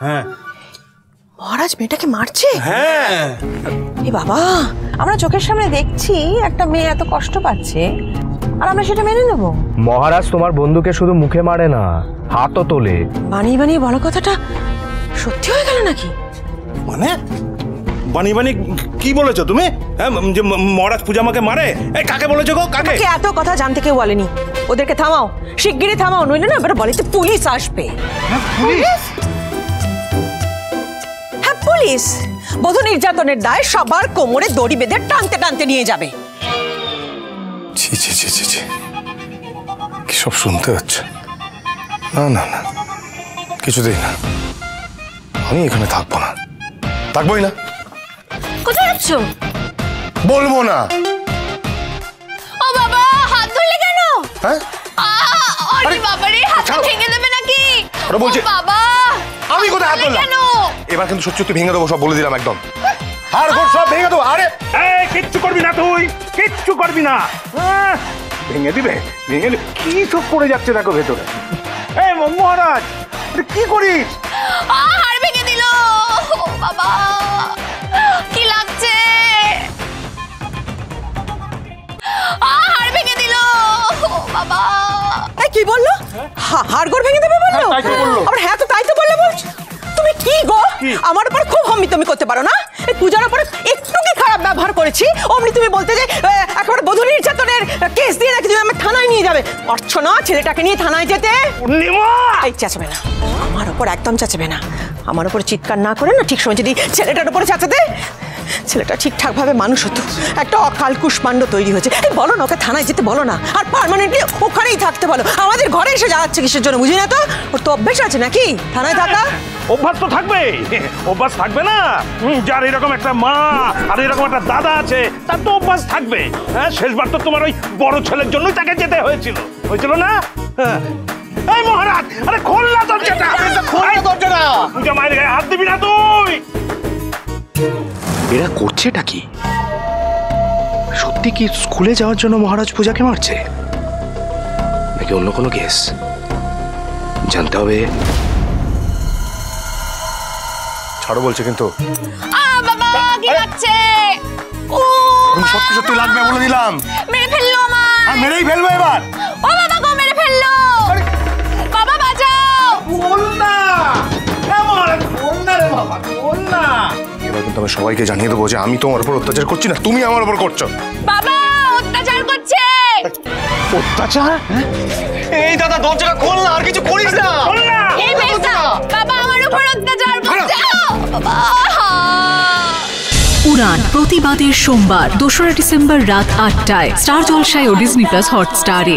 হ্যাঁ। মহারাজ মেয়েটাকে মারছে? হ্যাঁ। এ বাবা, আমরা চোখের সামনে দেখছি একটা মেয়ে এত কষ্ট পাচ্ছে, আর আমরা সেটা মেনে নেব? মহারাজ তোমার বন্ধুকে শুধু মুখে মারে না, হাতও তোলে। বানিয়ে বানিয়ে বড় কথাটা সত্যি হয়ে গেল নাকি? মানে বানি বানি কি বলেছো তুমি? হ্যাঁ, যে মহারাজ পূজা আমাকে মারে? এই কাকে বলেছো গো? কাকে? এত কথা জানতে কেউ বলেনি। ওদেরকে থামাও, শিগগিরই থামাও, নইলে না এবার বলিতে পুলিশ আসবে। পুলিশ? হ্যাঁ পুলিশ। বধূ নির্যাতনের দায় সবার কোমরে দড়ি বেঁধে টানতে টানতে নিয়ে যাবে। ছি ছি ছি ছি ছি, কি সব শুনতে হচ্ছে? না না না, কিছুতেই না, আমি এখানে থাকবো না, থাকবোই না। কোথায় যাচ্ছ? বলবো না। ও বাবা, হাত ধরলে কেন? হ্যাঁ, আরে বাবা রে, হাত ভেঙে দেবে নাকি? ওরা বলছে বাবা, আমি কোথায় হাত ধরলাম? কেন? এবার কিন্তু সত্যি সত্যি ভেঙে দেবো, সব বলে দিলাম একদম। আর ঘর সব ভেঙে দেবো। আরে কিচ্ছু করবি না, তুই কিচ্ছু করবি না। ভেঙে দিবে, ভেঙে দিবে। কি সব পড়ে যাচ্ছে দেখো ভেতরে। এই মহারাজ, কি করিস? হাড় ভেঙে দিল। ও বাবা, কি লাগছে? হাড় ভেঙে দিল। ও বাবা, কি বললো? হাড়গোড় ভেঙে দেবে বললো? আবার হ্যাঁ তো তাই তো বললো। বলছো তুমি কি গো? আমার উপর খুব হম্মি তুমি করতে পারো না? এই পূজার উপর একটু কি খারাপ ব্যবহার করেছি অমনি তুমি বলতে যে একেবারে বধূ নির্যাতনের কেস দিয়ে নাকি তুমি আমার থানায় নিয়ে যাবে? পারছো না ছেলেটাকে নিয়ে থানায় যেতে? এই চেঁচাবে না, আমার উপর একদম চেঁচাবে না। আমার উপর চিৎকার না করে না, ঠিক সময় যদি ছেলেটার উপরে চেঁচাতে, ছেলেটা ঠিকঠাক ভাবে মানুষ হতো। একটা অকাল কুষ্মাণ্ড তৈরি হয়েছে। এই বলো না, ওকে থানায় যেতে বলো না, আর পার্মানেন্টলি ওখানেই থাকতে বলো। আমাদের ঘরে এসে যাচ্ছে কিসের জন্য বুঝি না তো? ওর তো অভ্যেস আছে নাকি থানায় থাকা? অভ্যাস তো থাকবে, অভ্যাস থাকবে না? যার এরকম একটা মা আর এরকম একটা দাদা আছে, তার তো অভ্যাস থাকবে। হ্যাঁ, শেষবার তো তোমার ওই বড় ছেলের জন্যই তাকে যেতে হয়েছিল না? এই মহারাজ, আরে খোল না দরজাটা, খোল না দরজাটা। পূজা মায়ের গায়ে হাত দিবি না তুই। এরা করছেটা কি? সত্যি কি স্কুলে যাওয়ার জন্য মহারাজ পূজাকে মারছে, নাকি অন্য কোনো কেস? জানতে হবে। ছাড়ো বলছে কিন্তু। বাবা, কি লাগছে? ও সত্যি সত্যি লাগবে বলে দিলাম। মেরে ফেললো আমার। আর মেরেই ফেলবো এবার। ও বাবা গো, মেরে ফেললো। বাবা বাঁচাও। বল না, মহারাজ বল না রে বাবা, বল না। এবার কিন্তু আমি সবাইকে জানিয়ে দেবো যে আমি তোমার উপর অত্যাচার করছি না, তুমি আমার উপর করছো। বাবা অত্যাচার করছে। অত্যাচার? এই দাদা দরজাটা খোল না, আর কিছু করিস না। এই মেয়েটা বাবা আমার উপর অত্যাচার করছে। বাবা। উড়ান প্রতিবাদের সোমবার 2রা ডিসেম্বর রাত 8টায় স্টার জলসায় ও ডিজনি প্লাস হটস্টারে।